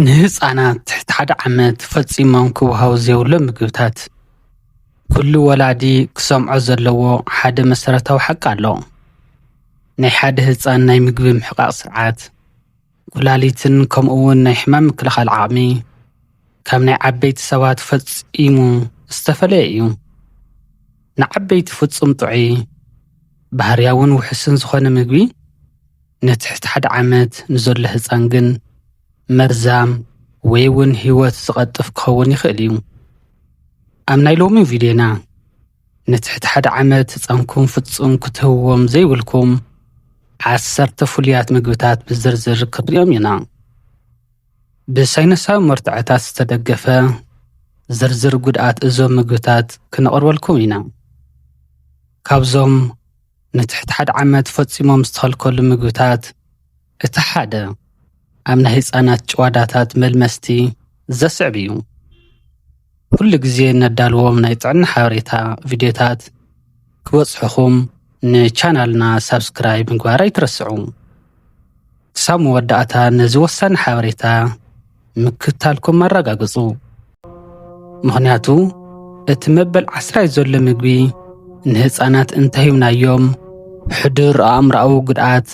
ንህፃናት ትሕቲ ሓደ ዓመት ፈፂሞም ክወሃቡ ዘይብሎም ምግብታት ኩሉ ወላዲ ክሰምዖ ዘለዎ ሓደ መሰረታዊ ሓቂ ኣሎ። ናይ ሓደ ህፃን ናይ ምግቢ ምሕቃቅ ስርዓት ኩላሊትን ከምኡ እውን ናይ ሕማም ምክልኻል ዓቕሚ ካብ ናይ ዓበይቲ ሰባት ፈፂሙ ዝተፈለየ እዩ። ንዓበይቲ ፍፁም ጥዑይ ባህርያውን ውሕስን ዝኾነ ምግቢ ንትሕቲ ሓደ ዓመት ንዘሎ ህፃን ግን መርዛም ወይ እውን ህይወት ዝቐጥፍ ክኸውን ይኽእል እዩ። ኣብ ናይ ሎሚ ቪድዮና ንትሕቲ ሓደ ዓመት ህፃንኩም ፍፁም ክትህብዎም ዘይብልኩም 10 ፍሉያት ምግብታት ብዝርዝር ክንሪኦም ኢና። ብሳይንሳዊ መርትዖታት ዝተደገፈ ዝርዝር ጉድኣት እዞም ምግብታት ክነቕርበልኩም ኢና። ካብዞም ንትሕቲ ሓደ ዓመት ፈፂሞም ዝተኸልከሉ ምግብታት እቲ ሓደ ኣብ ናይ ህፃናት ጭዋዳታት መልመስቲ ዘስዕብ እዩ። ኩሉ ግዜ ነዳልዎም ናይ ጥዕና ሓበሬታ ቪድዮታት ክበፅሑኹም ንቻናልና ሳብስክራይብ ምግባር ኣይትረስዑ። ክሳብ መወዳእታ ነዚ ወሳኒ ሓበሬታ ምክትታልኩም ኣረጋግፁ። ምክንያቱ እቲ መበል 10 ዘሎ ምግቢ ንህፃናት እንተሂብናዮም ሕዱር ኣእምሮኣዊ ጉድኣት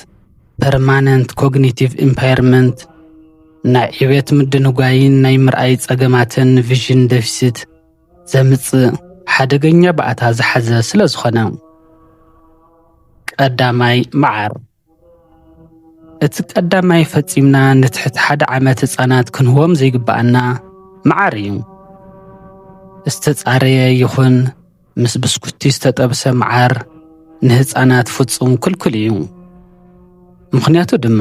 permanent cognitive impairment ናይ ዕብየት ምድንጓይን ናይ ምርኣይ ፀገማትን vision deficit ዘምፅእ ሓደገኛ ባእታ ዝሓዘ ስለ ዝኾነ። ቀዳማይ መዓር። እቲ ቀዳማይ ፈፂምና ንትሕቲ ሓደ ዓመት ህፃናት ክንህቦም ዘይግባአና መዓር እዩ። ዝተፃረየ ይኹን ምስ ብስኩቲ ዝተጠብሰ መዓር ንህፃናት ፍፁም ክልክል እዩ። ምክንያቱ ድማ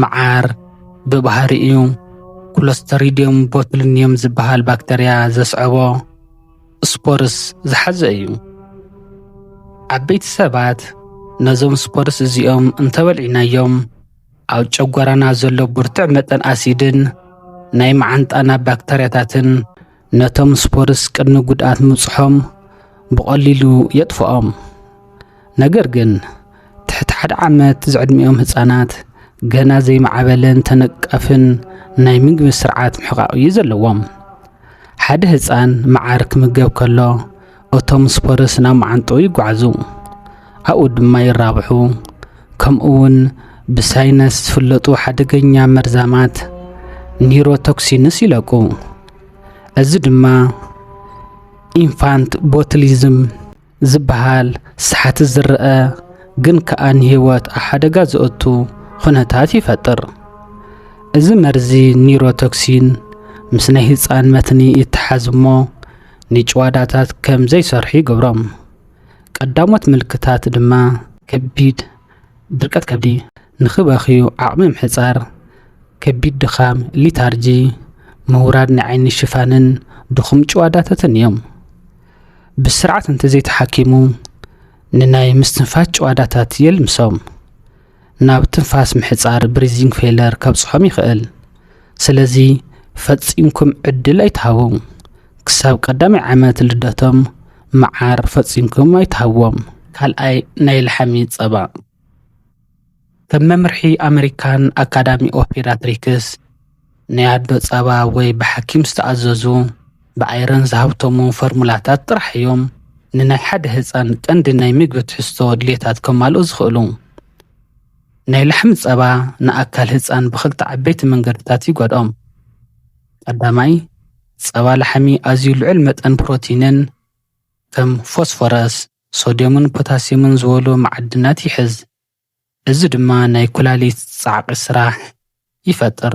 መዓር ብባህሪኡ ክሎስትሪዲየም ቦቱሊኒየም ዝበሃል ባክተርያ ዘስዕቦ ስፖርስ ዝሓዘ እዩ። ዓበይቲ ሰባት ነዞም ስፖርስ እዚኦም እንተበልዒናዮም ኣብ ጨጓራና ዘሎ ብርቱዕ መጠን ኣሲድን ናይ መዓንጣና ባክተርያታትን ነቶም ስፖርስ ቅድሚ ጉድኣት ምብፅሖም ብቐሊሉ የጥፍኦም። ነገር ግን ትሕቲ ሓደ ዓመት ዝዕድሚኦም ህፃናት ገና ዘይማዕበለን ተነቃፍን ናይ ምግቢ ስርዓት ምሕቃቅ እዩ ዘለዎም። ሓደ ህፃን መዓር ክምገብ ከሎ እቶም ስፖርስ ናብ መዓንጥኡ ይጓዓዙ፣ ኣብኡ ድማ ይራብሑ። ከምኡ እውን ብሳይነስ ዝፍለጡ ሓደገኛ መርዛማት ኒውሮቶክሲንስ ይለቁ። እዚ ድማ ኢንፋንት ቦቱሊዝም ዝበሃል ሰሓቲ ዝርአ ግን ከዓ ንህይወት ኣብ ሓደጋ ዝእቱ ኩነታት ይፈጥር። እዚ መርዚ ኒውሮቶክሲን ምስ ናይ ህፃን መትኒ ይተሓዝ እሞ ንጭዋዳታት ከም ዘይሰርሑ ይገብሮም። ቀዳሞት ምልክታት ድማ ከቢድ ድርቀት ከብዲ፣ ንኽበኽዩ ዓቕሚ ምሕፃር፣ ከቢድ ድኻም ሊታርጂ፣ ምውራድ ናይ ዓይኒ ሽፋንን ድኹም ጭዋዳታትን እዮም። ብስርዓት እንተዘይተሓኪሙ ንናይ ምስትንፋስ ጭዋዳታት የልምሶም፣ ናብ ትንፋስ ምሕፃር ብሪዚንግ ፌለር ከብፅሖም ይኽእል። ስለዚ ፈፂምኩም ዕድል ኣይትሃቡ። ክሳብ ቀዳማይ ዓመት ልደቶም መዓር ፈፂምኩም ኣይትሃብዎም። ካልኣይ ናይ ላሕሚ ፀባ። ከም መምርሒ ኣሜሪካን ኣካዳሚ ኦፍ ፔዲያትሪክስ ናይ ኣዶ ፀባ ወይ ብሓኪም ዝተኣዘዙ ብኣይረን ዝሃብቶሙ ፎርሙላታት ጥራሕ እዮም ንናይ ሓደ ህፃን ቀንዲ ናይ ምግቢ ትሕዝቶ ድሌታት ከማልኡ ዝኽእሉ። ናይ ላሕሚ ፀባ ንኣካል ህፃን ብክልተ ዓበይቲ መንገድታት ይጎድኦም። ቀዳማይ ፀባ ላሕሚ ኣዝዩ ልዑል መጠን ፕሮቲንን ከም ፎስፎረስ፣ ሶድየምን ፖታስየምን ዝበሉ ማዕድናት ይሕዝ። እዚ ድማ ናይ ኩላሊት ፃዕቂ ስራሕ ይፈጥር።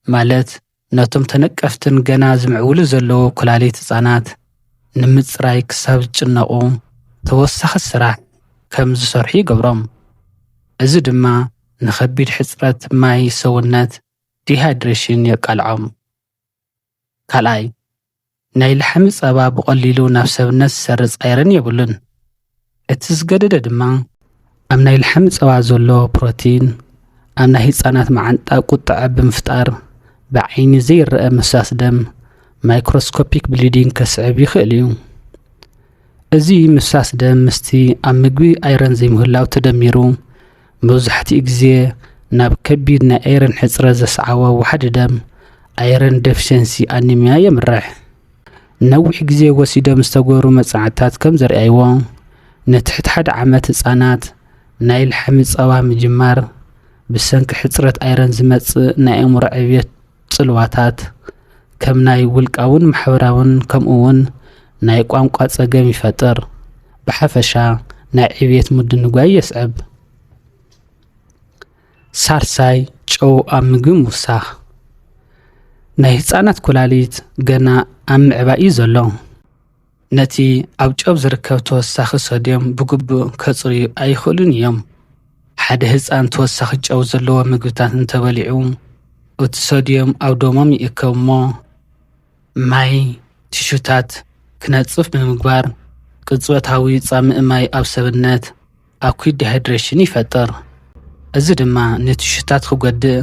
ማለት ነቶም ተነቀፍትን ገና ዝምዕብሉ ዘለዉ ኩላሊት ህፃናት ንምፅራይ ክሳብ ዝጭነቑ ተወሳኺ ስራሕ ከም ዝሰርሑ ይገብሮም። እዚ ድማ ንከቢድ ሕፅረት ማይ ሰውነት ዲሃይድሬሽን የቃልዖም። ካልኣይ ናይ ላሕሚ ፀባ ብቐሊሉ ናብ ሰብነት ዝሰርፅ ኣይረን የብሉን። እቲ ዝገደደ ድማ ኣብ ናይ ላሕሚ ፀባ ዘሎ ፕሮቲን ኣብ ናይ ህፃናት መዓንጣ ቁጥዐ ብምፍጣር ብዓይኒ ዘይርአ ምፍሳስ ደም ማይክሮስኮፒክ ብሊዲንግ ከስዕብ ይኽእል እዩ። እዚ ምፍሳስ ደም ምስቲ ኣብ ምግቢ ኣይረን ዘይምህላው ተደሚሩ መብዛሕትኡ ግዜ ናብ ከቢድ ናይ ኣይረን ሕፅረት ዘስዓቦ ዋሕዲ ደም ኣይረን ዴፊሽንሲ ኣኒሚያ የምርሕ። ነዊሕ ግዜ ወሲዶም ዝተገበሩ መፅናዕትታት ከም ዘርአይዎ ንትሕቲ 1 ዓመት ህፃናት ናይ ልሓሚ ፀባ ምጅማር ብሰንኪ ሕፅረት ኣይረን ዝመፅእ ናይ ኣእምሮ ዕብየት ፅልዋታት ከም ናይ ውልቃውን ማሕበራውን ከምኡውን ናይ ቋንቋ ፀገም ይፈጥር። ብሓፈሻ ናይ ዕብየት ምድንጓይ የስዕብ። ሳልሳይ ጨው ኣብ ምግቢ ምውሳኽ። ናይ ህፃናት ኩላሊት ገና ኣብ ምዕባይ ዘሎ። ነቲ ኣብ ጨው ዝርከብ ተወሳኺ ሶድዮም ብግቡእ ከፅርዩ ኣይኽእሉን እዮም። ሓደ ህፃን ተወሳኺ ጨው ዘለዎ ምግብታት እንተበሊዑ እቲ ሶድዮም ኣብ ደሞም ይእከብ እሞ ማይ ቲሹታት ክነፅፍ ብምግባር ቅፅበታዊ ፃምእ ማይ ኣብ ሰብነት ኣኩት ዲሃይድሬሽን ይፈጥር። እዚ ድማ ንቲሹታት ክጎድእ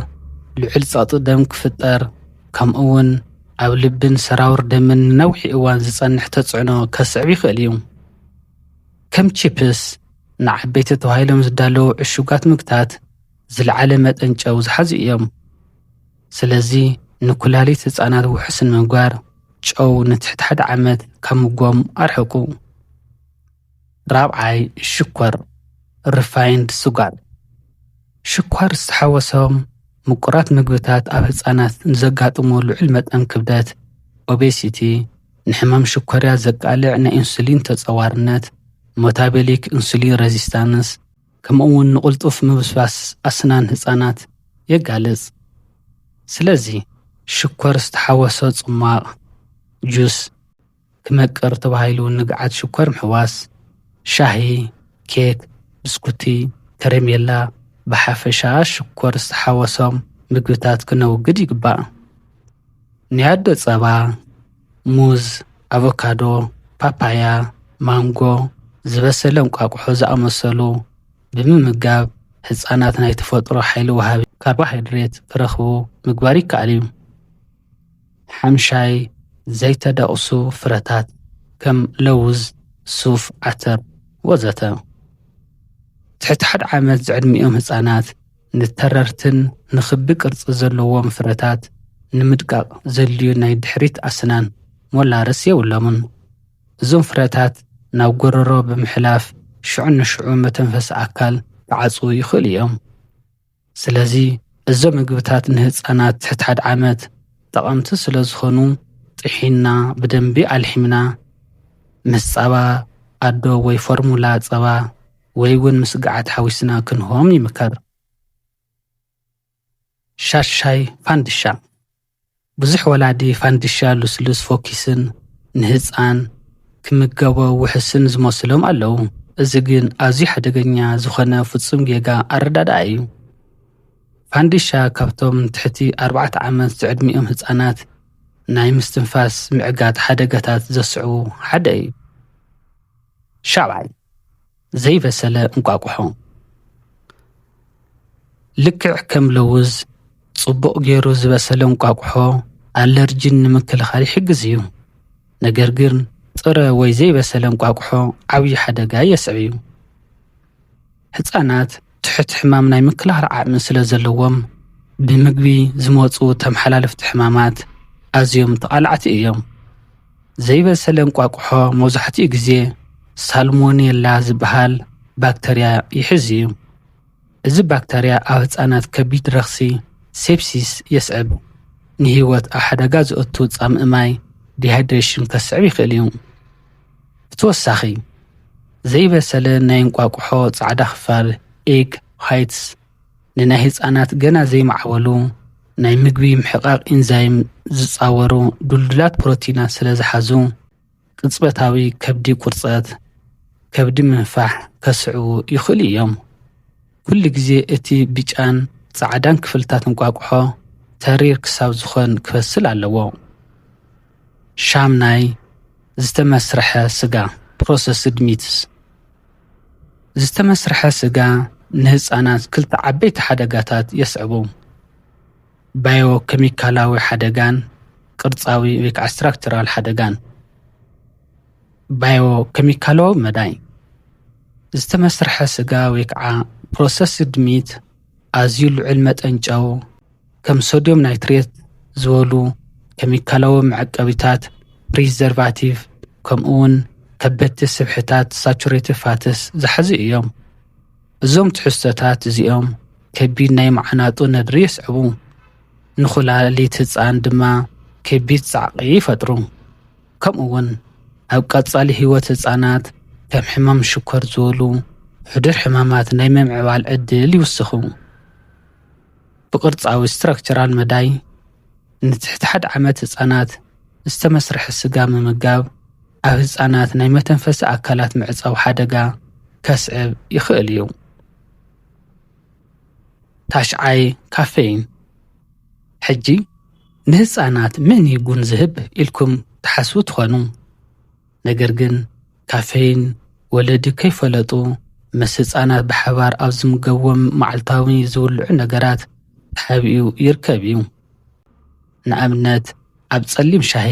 ልዑል ፀቕጢ ደም ክፍጠር ከምኡውን ኣብ ልብን ሰራውር ደምን ነዊሕ እዋን ዝፀንሕ ተፅዕኖ ከስዕብ ይኽእል እዩ። ከም ቺፕስ ንዓበይቲ ተባሂሎም ዝዳለዉ ዕሹጋት ምግብታት ዝለዓለ መጠን ጨው ዝሓዙ እዮም። ስለዚ ንኩላሊት ህፃናት ውሕስን ምግባር ጨው ንትሕቲ 1 ዓመት ካብ ምግቦም ኣርሕቁ። ራብዓይ ሽኮር ሪፋይንድ ስኳር። ሽኳር ዝተሓወሶም ምቁራት ምግብታት ኣብ ህፃናት ንዘጋጥሞ ልዑል መጠን ክብደት ኦቤሲቲ፣ ንሕማም ሽኮርያ ዘቃልዕ ናይ ኢንሱሊን ተፀዋርነት ሜታቦሊክ ኢንሱሊን ሬዚስታንስ ከምኡውን ንቁልጡፍ ምብስባስ ኣስናን ህፃናት የጋልፅ። ስለዚ ሽኮር ዝተሓወሶ ጽማቕ ጁስ ክመቅር ተባሂሉ ንግዓት ሽኮር ምሕዋስ ሻሂ፣ ኬክ፣ ብስኩቲ፣ ከረሜላ ብሓፈሻ ሽኮር ዝተሓወሶም ምግብታት ክነውግድ ይግባእ። ንያዶ ፀባ፣ ሙዝ፣ ኣቮካዶ፣ ፓፓያ፣ ማንጎ፣ ዝበሰለ እንቋቁሖ ዝኣመሰሉ ብምምጋብ ህፃናት ናይ ተፈጥሮ ሓይሊ ወሃቢ ካርቦሃይድሬት ክረኽቡ ምግባር ይከኣል እዩ። ሓምሻይ ዘይተደቕሱ ፍረታት ከም ለውዝ፣ ሱፍ፣ ዓተር ወዘተ። ትሕቲ 1 ዓመት ዝዕድሚኦም ህፃናት ንተረርትን ንክቢ ቅርፂ ዘለዎም ፍረታት ንምድቃቕ ዘድልዩ ናይ ድሕሪት ኣስናን ሞላርስ የብሎምን። እዞም ፍረታት ናብ ጎረሮ ብምሕላፍ ሽዑ ንሽዑ መተንፈሲ ኣካል ክዓፅው ይኽእል እዮም። ስለዚ እዞም ምግብታት ንህፃናት ትሕቲ 1 ዓመት ጠቐምቲ ስለ ዝኾኑ ጥሒና ብደንቢ ኣልሒምና ምስ ጸባ ኣዶ ወይ ፎርሙላ ጸባ ወይ እውን ምስ ገዓት ሓዊስና ክንህቦም ይምከር። ሻሻይ ፋንድሻ ብዙሕ ወላዲ ፋንድሻ ልስሉስ ፎኪስን ንህፃን ክምገቦ ውሕስን ዝመስሎም ኣለዉ። እዚ ግን ኣዝዩ ሓደገኛ ዝኾነ ፍጹም ጌጋ ኣረዳድኣ እዩ። ፋንድሻ ካብቶም ትሕቲ 4 ዓመት ዝዕድሚኦም ህፃናት ናይ ምስትንፋስ ምዕጋት ሓደጋታት ዘስዕቡ ሓደ እዩ። ሻብዓይ ዘይበሰለ እንቋቁሖ ልክዕ ከም ለውዝ ጽቡቕ ገይሩ ዝበሰለ እንቋቁሖ ኣለርጂን ንምክልኻል ይሕግዝ እዩ። ነገር ግን ጥረ ወይ ዘይበሰለ እንቋቁሖ ዓብዪ ሓደጋ የስዕብ እዩ። ህፃናት ትሕቲ ሕማም ናይ ምክልኻል ዓቕሚ ስለ ዘለዎም ብምግቢ ዝመፁ ተመሓላለፍቲ ሕማማት ኣዝዮም ተቓልዓቲ እዮም። ዘይበሰለ እንቋቁሖ መብዛሕትኡ ግዜ ሳልሞኔላ ዝበሃል ባክተርያ ይሕዝ እዩ። እዚ ባክተርያ ኣብ ህፃናት ከቢድ ረኽሲ ሴፕሲስ የስዕብ፣ ንህይወት ኣብ ሓደጋ ዝእቱ ጻምእ ማይ ዲሃይድሬሽን ከስዕብ ይኽእል እዩ። ብተወሳኺ ዘይበሰለ ናይ እንቋቁሖ ጻዕዳ ክፋል ኤግ ዋይትስ ንናይ ህፃናት ገና ዘይማዕበሉ ናይ ምግቢ ምሕቃቅ ኢንዛይም ዝፃወሩ ዱልዱላት ፕሮቲናት ስለ ዝሓዙ ቅጽበታዊ ከብዲ ቁርፀት፣ ከብዲ ምንፋሕ ከስዕቡ ይኽእሉ እዮም። ኩሉ ግዜ እቲ ብጫን ጻዕዳን ክፍልታት እንቋቁሖ ተሪር ክሳብ ዝኾን ክበስል ኣለዎ። ሻምናይ ዝተመስርሐ ስጋ ፕሮሰስድ ሚትስ። ዝተመስርሐ ስጋ ንህፃናት ክልተ ዓበይቲ ሓደጋታት የስዕቡ። ባዮ ኬሚካላዊ ሓደጋን ቅርፃዊ ወይ ከዓ ስትራክቸራል ሓደጋን። ባዮ ኬሚካላዊ መዳይ ዝተመስርሐ ስጋ ወይ ከዓ ፕሮሰስድ ሚት ኣዝዩ ልዑል መጠን ጨው ከም ሶዲየም ናይትሬት ዝበሉ ኬሚካላዊ መዐቀቢታት ፕሪዘርቫቲቭ ከምኡውን ከበድቲ ስብሕታት ሳቹሬትድ ፋትስ ዝሓዙ እዮም። እዞም ትሕዝቶታት እዚኦም ከቢድ ናይ ማዕናጡ ነድሪ የስዕቡ፣ ንኹላሊት ህፃን ድማ ከቢድ ጻዕቒ ይፈጥሩ። ከምኡውን ኣብ ቀጻሊ ህይወት ህፃናት ከም ሕማም ሽኮር ዝበሉ ሕዱር ሕማማት ናይ ምምዕባል ዕድል ይውስኹ። ብቅርጻዊ ስትራክቸራል መዳይ ንትሕቲ 1 ዓመት ህፃናት ዝተመስርሐ ስጋ ምምጋብ ኣብ ህፃናት ናይ መተንፈሲ ኣካላት ምዕጻው ሓደጋ ከስዕብ ይኽእል እዩ። ታሽዓይ ካፌይን። ሕጂ ንህፃናት ምን ይጉን ዝህብ ኢልኩም ተሓስቡ ትኾኑ። ነገር ግን ካፌይን ወለዲ ከይፈለጡ ምስ ህፃናት ብሓባር ኣብ ዝምገብዎም መዓልታዊ ዝውልዑ ነገራት ተሓቢኡ ይርከብ እዩ። ንኣብነት ኣብ ጸሊም ሻሂ፣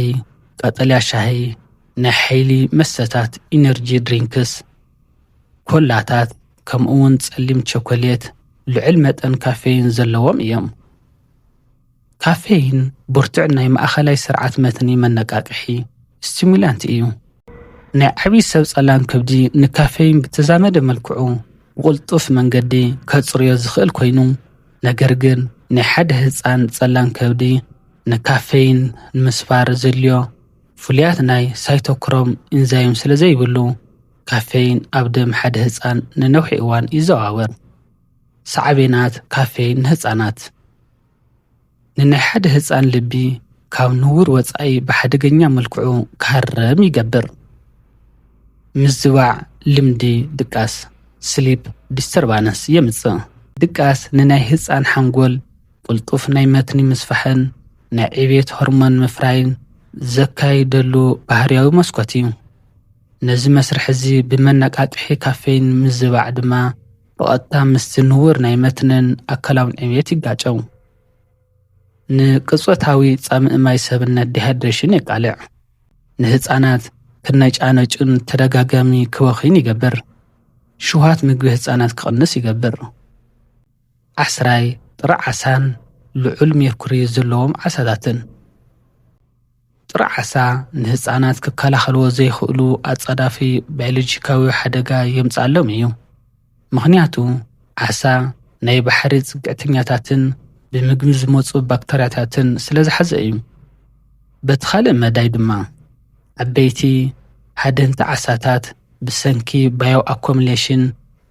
ቀጠልያ ሻሂ፣ ናይ ሓይሊ መስተታት ኢነርጂ ድሪንክስ፣ ኮላታት ከምኡውን ጸሊም ቸኮሌት ልዑል መጠን ካፌይን ዘለዎም እዮም። ካፌይን ብርቱዕ ናይ ማእኸላይ ስርዓት መትኒ መነቃቅሒ ስቲሙላንት እዩ። ናይ ዓብይ ሰብ ጸላም ከብዲ ንካፌይን ብተዛመደ መልክዑ ብቕልጡፍ መንገዲ ከጽርዮ ዝኽእል ኮይኑ፣ ነገር ግን ናይ ሓደ ህፃን ጸላም ከብዲ ንካፌይን ንምስባር ዘልዮ ፍሉያት ናይ ሳይቶክሮም ኢንዛይም ስለ ዘይብሉ ካፌይን ኣብ ደም ሓደ ህፃን ንነውሒ እዋን ይዘዋወር። ሳዕቤናት ካፌይን ንህፃናት ንናይ ሓደ ህፃን ልቢ ካብ ንውር ወፃኢ ብሓደገኛ መልክዑ ክሃረም ይገብር። ምዝዋዕ ልምዲ ድቃስ ስሊፕ ዲስተርባንስ የምጽእ። ድቃስ ንናይ ህፃን ሓንጎል ቁልጡፍ ናይ መትኒ ምስፋሕን ናይ ዕቤት ሆርሞን ምፍራይን ዘካይደሉ ባህርያዊ መስኮት እዩ። ነዚ መስርሕ እዚ ብመነቃቅሒ ካፌይን ምዝባዕ ድማ ብቐጥታ ምስቲ ንውር ናይ መትንን ኣካላውን ዕቤት ይጋጨው። ንቅጽበታዊ ጻምእ ማይ ሰብነት ዲሃይድሬሽን የቃልዕ። ንህፃናት ክነጫነጩን ተደጋጋሚ ክወኺን ይገብር። ሽውሃት ምግቢ ህፃናት ክቕንስ ይገብር። 10 ጥረ ዓሳን ልዑል ሜርኩሪ ዘለዎም ዓሳታትን። ጥረ ዓሳ ንህፃናት ክከላኸልዎ ዘይኽእሉ ኣጸዳፊ ባዮሎጂካዊ ሓደጋ የምጽኣሎም እዩ። ምኽንያቱ ዓሳ ናይ ባሕሪ ጽግዕተኛታትን ብምግቢ ዝመፁ ባክተርያታትን ስለ ዝሓዘ እዩ። በቲ ካልእ መዳይ ድማ ዓበይቲ ሓደንቲ ዓሳታት ብሰንኪ ባዮ ኣኮሙሌሽን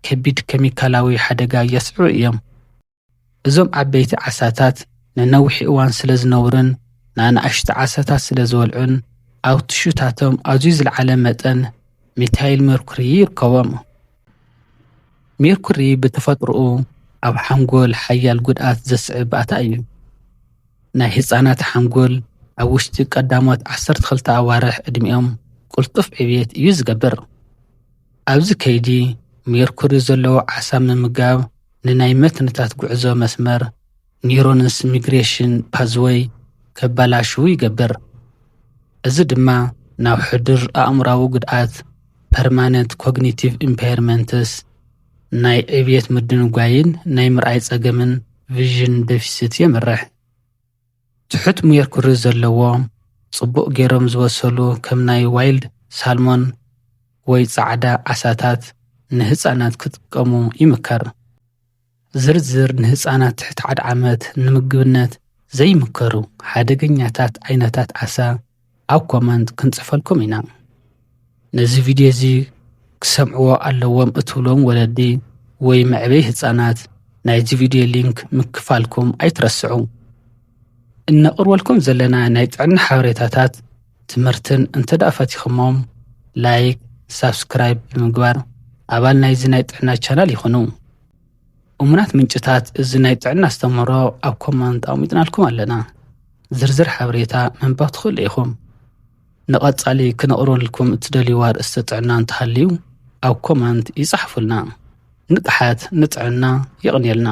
ከቢድ ኬሚካላዊ ሓደጋ የስዕቡ እዮም። እዞም ዓበይቲ ዓሳታት ንነዊሕ እዋን ስለ ዝነብሩን ንኣናእሽቲ ዓሳታት ስለ ዝበልዑን ኣብ ትሹታቶም ኣዝዩ ዝለዓለ መጠን ሜታይል ሜርኩሪ ይርከቦም። ሜርኩሪ ብተፈጥሮኡ ኣብ ሓንጎል ሓያል ጉድኣት ዘስዕብ ባእታ እዩ። ናይ ህፃናት ሓንጎል ኣብ ውሽጢ ቀዳሞት 12 ኣዋርሕ ዕድሚኦም ቁልጡፍ ዕብየት እዩ ዝገብር። ኣብዚ ከይዲ ሜርኩሪ ዘለዎ ዓሳ ምምጋብ ንናይ መትንታት ጉዕዞ መስመር ኒውሮንስ ሚግሬሽን ፓዝዌይ ከበላሹ ይገብር። እዚ ድማ ናብ ሕዱር ኣእምራዊ ጉድኣት ፐርማነንት ኮግኒቲቭ ኢምፓየርመንትስ፣ ናይ ዕብየት ምድንጓይን ናይ ምርኣይ ጸገምን ቪዥን ዴፊሲት የምርሕ። ትሑት ሜርኩሪ ዘለዎ ጽቡቕ ገይሮም ዝበሰሉ ከም ናይ ዋይልድ ሳልሞን ወይ ጻዕዳ ዓሳታት ንህፃናት ክጥቀሙ ይምከር። ዝርዝር ንህፃናት ትሕቲ 1 ዓመት ንምግብነት ዘይምከሩ ሓደገኛታት ዓይነታት ዓሳ ኣብ ኮመንት ክንጽፈልኩም ኢና። ነዚ ቪድዮ እዚ ክሰምዕዎ ኣለዎም እትብሎም ወለዲ ወይ መዕበይ ህፃናት ናይዚ ቪድዮ ሊንክ ምክፋልኩም ኣይትረስዑ። እነቕርበልኩም ዘለና ናይ ጥዕና ሓበሬታታት ትምህርትን እንተዳእፈቲኹሞም ላይክ፣ ሳብስክራይብ ብምግባር ኣባል ናይዚ ናይ ጥዕና ቻናል ይኹኑ። እሙናት ምንጭታት እዚ ናይ ጥዕና ኣስተምህሮ ኣብ ኮመንት ኣቕሚጥናልኩም ኣለና። ዝርዝር ሓበሬታ መንባብ ትኽእሉ ኢኹም። ንቐጻሊ ክነቕርበልኩም እትደልይዎ ኣርእስቲ ጥዕና እንተሃልዩ ኣብ ኮመንት ይጻሕፉልና። ንቅሓት ንጥዕና ይቕንየልና።